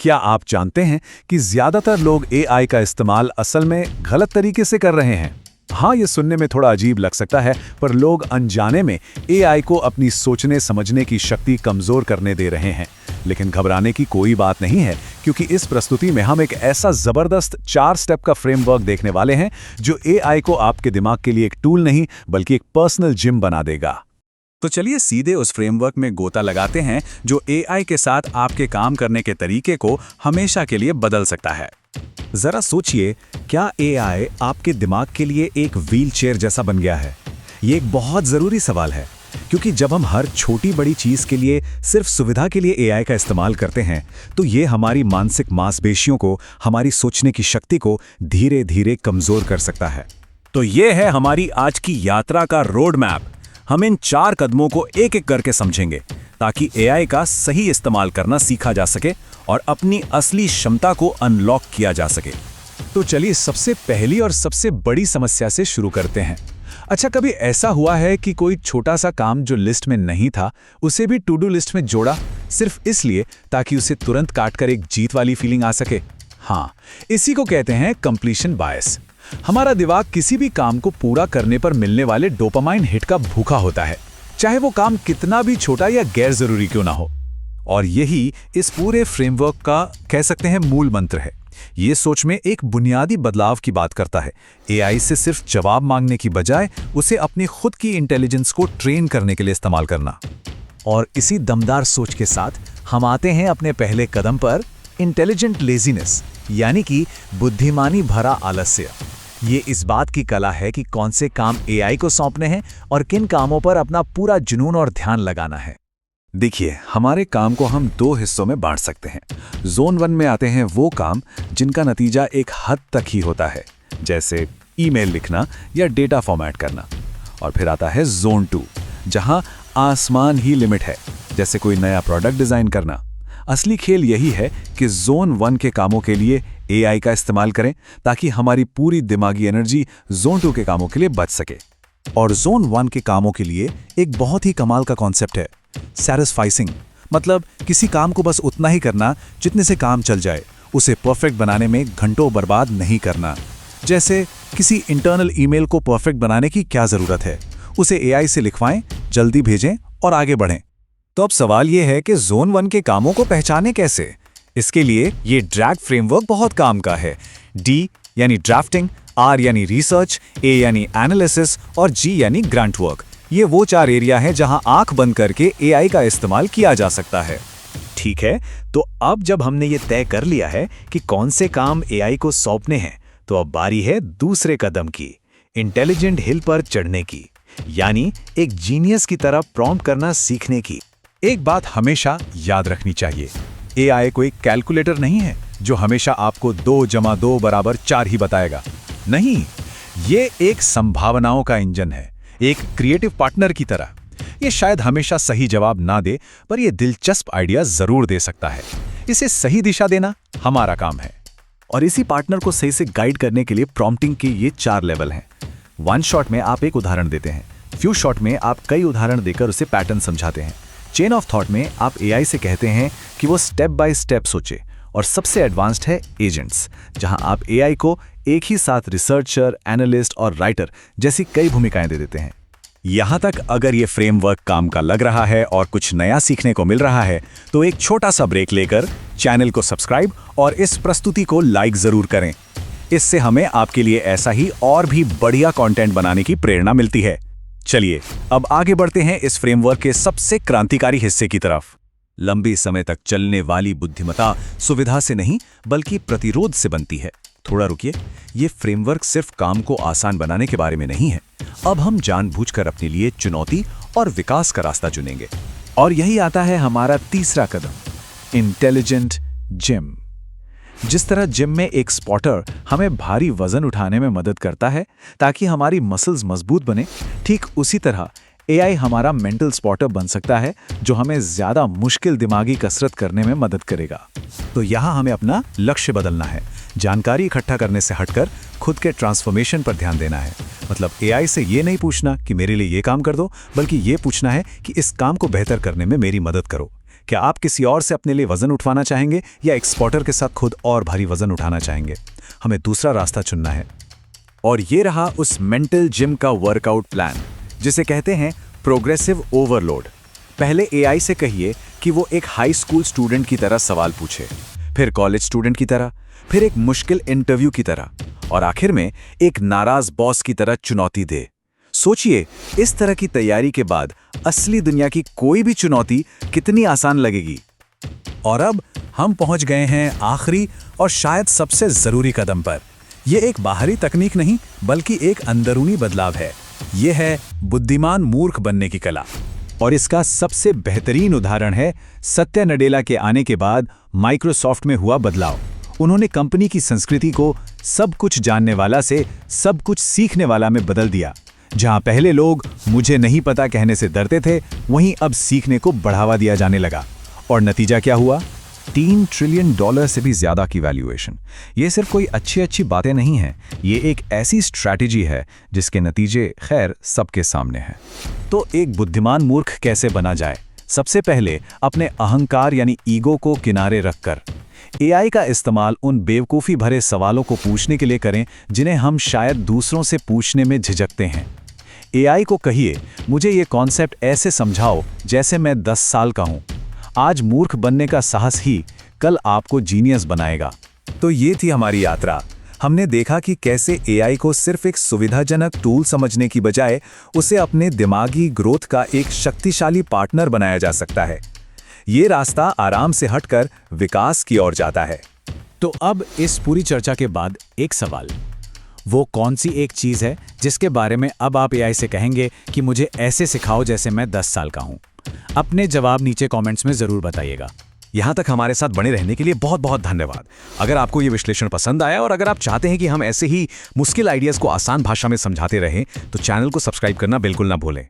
क्या आप जानते हैं कि ज्यादातर लोग एआई का इस्तेमाल असल में गलत तरीके से कर रहे हैं? हाँ, ये सुनने में थोड़ा अजीब लग सकता है, पर लोग अनजाने में एआई को अपनी सोचने समझने की शक्ति कमजोर करने दे रहे हैं। लेकिन घबराने की कोई बात नहीं है, क्योंकि इस प्रस्तुति में हम एक ऐसा जबरदस्त 4 स्टेप का फ्रेमवर्क देखने वाले हैं जो एआई को आपके दिमाग के लिए एक टूल नहीं बल्कि एक पर्सनल जिम बना देगा। तो चलिए सीधे उस फ्रेमवर्क में गोता लगाते हैं जो एआई के साथ आपके काम करने के तरीके को हमेशा के लिए बदल सकता है। जरा सोचिए, क्या एआई आपके दिमाग के लिए एक व्हीलचेयर जैसा बन गया है? ये एक बहुत जरूरी सवाल है, क्योंकि जब हम हर छोटी बड़ी चीज के लिए सिर्फ सुविधा के लिए एआई का इस्तेमाल करते हैं, तो ये हमारी मानसिक मांसपेशियों को, हमारी सोचने की शक्ति को धीरे धीरे कमजोर कर सकता है। तो ये है हमारी आज की यात्रा का रोड मैप। हम इन 4 कदमों को एक एक करके समझेंगे ताकि एआई का सही इस्तेमाल करना सीखा जा सके और अपनी असली क्षमता को अनलॉक किया जा सके। तो चलिए सबसे पहली और सबसे बड़ी समस्या से शुरू करते हैं। अच्छा, कभी ऐसा हुआ है कि कोई छोटा सा काम जो लिस्ट में नहीं था, उसे भी टू डू लिस्ट में जोड़ा, सिर्फ इसलिए ताकि उसे तुरंत काटकर एक जीत वाली फीलिंग आ सके? हाँ, इसी को कहते हैं कंप्लीशन बायस। हमारा दिमाग किसी भी काम को पूरा करने पर मिलने वाले डोपामाइन हिट का भूखा होता है, चाहे वो काम कितना भी छोटा या गैर जरूरी क्यों ना हो। और यही इस पूरे फ्रेमवर्क का कह सकते हैं मूल मंत्र है। ये सोच में एक बुनियादी बदलाव की बात करता है। एआई से सिर्फ जवाब मांगने की बजाय उसे अपनी खुद की इंटेलिजेंस को ट्रेन करने के लिए इस्तेमाल करना। और इसी दमदार सोच के साथ हम आते हैं अपने पहले कदम पर, इंटेलिजेंट लेजीनेस, यानी कि बुद्धिमानी भरा आलस्य। ये इस बात की कला है कि कौन से काम एआई को सौंपने हैं और किन कामों पर अपना पूरा जुनून और ध्यान लगाना है। देखिए, हमारे काम को हम 2 हिस्सों में बांट सकते हैं। जोन 1 में आते हैं वो काम जिनका नतीजा एक हद तक ही होता है, जैसे ईमेल लिखना या डेटा फॉर्मेट करना। और फिर आता है जोन 2, जहां आसमान ही लिमिट है, जैसे कोई नया प्रोडक्ट डिजाइन करना। असली खेल यही है कि जोन 1 के कामों के लिए एआई का इस्तेमाल करें ताकि हमारी पूरी दिमागी एनर्जी जोन 2 के कामों के लिए बच सके। और जोन 1 के कामों के लिए एक बहुत ही कमाल का कॉन्सेप्ट है, सैटिस्फाइंग। मतलब किसी काम को बस उतना ही करना जितने से काम चल जाए, उसे परफेक्ट बनाने में घंटों बर्बाद नहीं करना। जैसे किसी इंटरनल ईमेल को परफेक्ट बनाने की क्या जरूरत है, उसे एआई से लिखवाएं, जल्दी भेजें और आगे बढ़ें। तो अब सवाल यह है कि जोन 1 के कामों को पहचानें कैसे? इसके लिए ये ड्रैग फ्रेमवर्क बहुत काम का है। डी यानी ड्राफ्टिंग, आर यानी रिसर्च, ए यानी एनालिसिस और जी यानी ग्रांट वर्क। ये वो 4 एरिया हैं जहां आंख बंद करके एआई का इस्तेमाल किया जा सकता है। ठीक है, तो अब जब हमने ये तय कर लिया है कि कौन से काम एआई को सौंपने हैं, तो अब बारी है दूसरे कदम की, इंटेलिजेंट हिल पर चढ़ने की, यानी एक जीनियस की तरह प्रॉम्प्ट करना सीखने की। एक बात हमेशा याद रखनी चाहिए, एआई कोई कैलकुलेटर नहीं है जो हमेशा आपको 2 + 2 = 4 ही बताएगा। नहीं, ये एक संभावनाओं का इंजन है, एक क्रिएटिव पार्टनर की तरह। ये शायद हमेशा सही जवाब ना दे, पर ये दिलचस्प आइडिया जरूर दे सकता है। इसे सही दिशा देना हमारा काम है। और इसी पार्टनर को सही से गाइड करने के लिए प्रॉम्प्टिंग के ये 4 लेवल हैं। 1 शॉट में आप एक उदाहरण देते हैं, फ्यू शॉट में आप कई उदाहरण देकर उसे पैटर्न समझाते हैं, चेन ऑफ थॉट में आप एआई से कहते हैं कि वो स्टेप बाय स्टेप सोचे, और सबसे एडवांस्ड है एजेंट्स, जहां आप एआई को एक ही साथ रिसर्चर, एनालिस्ट और राइटर जैसी कई भूमिकाएं दे देते हैं। यहां तक अगर ये फ्रेमवर्क काम का लग रहा है और कुछ नया सीखने को मिल रहा है, तो एक छोटा सा ब्रेक लेकर चैनल को सब्सक्राइब और इस प्रस्तुति को लाइक जरूर करें। इससे हमें आपके लिए ऐसा ही और भी बढ़िया कंटेंट बनाने की प्रेरणा मिलती है। चलिए अब आगे बढ़ते हैं इस फ्रेमवर्क के सबसे क्रांतिकारी हिस्से की तरफ। लंबे समय तक चलने वाली बुद्धिमत्ता सुविधा से नहीं बल्कि प्रतिरोध से बनती है। थोड़ा रुकिए, ये फ्रेमवर्क सिर्फ काम को आसान बनाने के बारे में नहीं है। अब हम जानबूझकर अपने लिए चुनौती और विकास का रास्ता चुनेंगे। और यही आता है हमारा तीसरा कदम, इंटेलिजेंट जिम। जिस तरह जिम में एक स्पॉटर हमें भारी वजन उठाने में मदद करता है ताकि हमारी मसल्स मजबूत बने, ठीक उसी तरह एआई हमारा मेंटल स्पॉटर बन सकता है जो हमें ज्यादा मुश्किल दिमागी कसरत करने में मदद करेगा। तो यहाँ हमें अपना लक्ष्य बदलना है, जानकारी इकट्ठा करने से हटकर खुद के ट्रांसफॉर्मेशन पर ध्यान देना है। मतलब एआई से ये नहीं पूछना कि मेरे लिए ये काम कर दो, बल्कि ये पूछना है कि इस काम को बेहतर करने में मेरी मदद करो। क्या आप किसी और से अपने लिए वजन उठवाना चाहेंगे या एक्सपोर्टर के साथ खुद और भारी वजन उठाना चाहेंगे? हमें दूसरा रास्ता चुनना है। और ये रहा उस मेंटल जिम का वर्कआउट प्लान, जिसे कहते हैं प्रोग्रेसिव ओवरलोड। पहले एआई से कहिए कि वो एक हाई स्कूल स्टूडेंट की तरह सवाल पूछे, फिर कॉलेज स्टूडेंट की तरह, फिर एक मुश्किल इंटरव्यू की तरह, और आखिर में एक नाराज बॉस की तरह चुनौती दे। सोचिए, इस तरह की तैयारी के बाद असली दुनिया की कोई भी चुनौती कितनी आसान लगेगी। और अब हम पहुंच गए हैं आखिरी और शायद सबसे जरूरी कदम पर। यह एक बाहरी तकनीक नहीं, बल्कि एक अंदरूनी बदलाव है। यह है बुद्धिमान मूर्ख बनने की कला। और इसका सबसे बेहतरीन उदाहरण है सत्या नडेला के आने के बाद माइक्रोसॉफ्ट में हुआ बदलाव। उन्होंने कंपनी की संस्कृति को सब कुछ जानने वाला से सब कुछ सीखने वाला में बदल दिया। जहां पहले लोग मुझे नहीं पता कहने से डरते थे, वहीं अब सीखने को बढ़ावा दिया जाने लगा। और नतीजा क्या हुआ? $3 ट्रिलियन से भी ज्यादा की वैल्यूएशन। ये सिर्फ कोई अच्छी बातें नहीं हैं, ये एक ऐसी स्ट्रैटेजी है जिसके नतीजे खैर सबके सामने हैं। तो एक बुद्धिमान मूर्ख कैसे बना जाए? सबसे पहले अपने अहंकार यानी ईगो को किनारे रखकर एआई का इस्तेमाल उन बेवकूफ़ी भरे सवालों को पूछने के लिए करें जिन्हें हम शायद दूसरों से पूछने में झिझकते हैं। एआई को कहिए, मुझे ये कॉन्सेप्ट ऐसे समझाओ जैसे मैं 10 साल का हूं। आज मूर्ख बनने का साहस ही कल आपको जीनियस बनाएगा। तो ये थी हमारी यात्रा। हमने देखा कि कैसे एआई को सिर्फ एक सुविधाजनक टूल समझने की बजाय उसे अपने दिमागी ग्रोथ का एक शक्तिशाली पार्टनर बनाया जा सकता है। ये रास्ता आराम से हटकर विकास की ओर जाता है। तो अब इस पूरी चर्चा के बाद एक सवाल, वो कौन सी एक चीज है जिसके बारे में अब आप एआई से कहेंगे कि मुझे ऐसे सिखाओ जैसे मैं 10 साल का हूं? अपने जवाब नीचे कमेंट्स में जरूर बताइएगा। यहां तक हमारे साथ बने रहने के लिए बहुत बहुत धन्यवाद। अगर आपको ये विश्लेषण पसंद आया और अगर आप चाहते हैं कि हम ऐसे ही मुश्किल आइडियाज को आसान भाषा में समझाते रहें, तो चैनल को सब्सक्राइब करना बिल्कुल ना भूलें।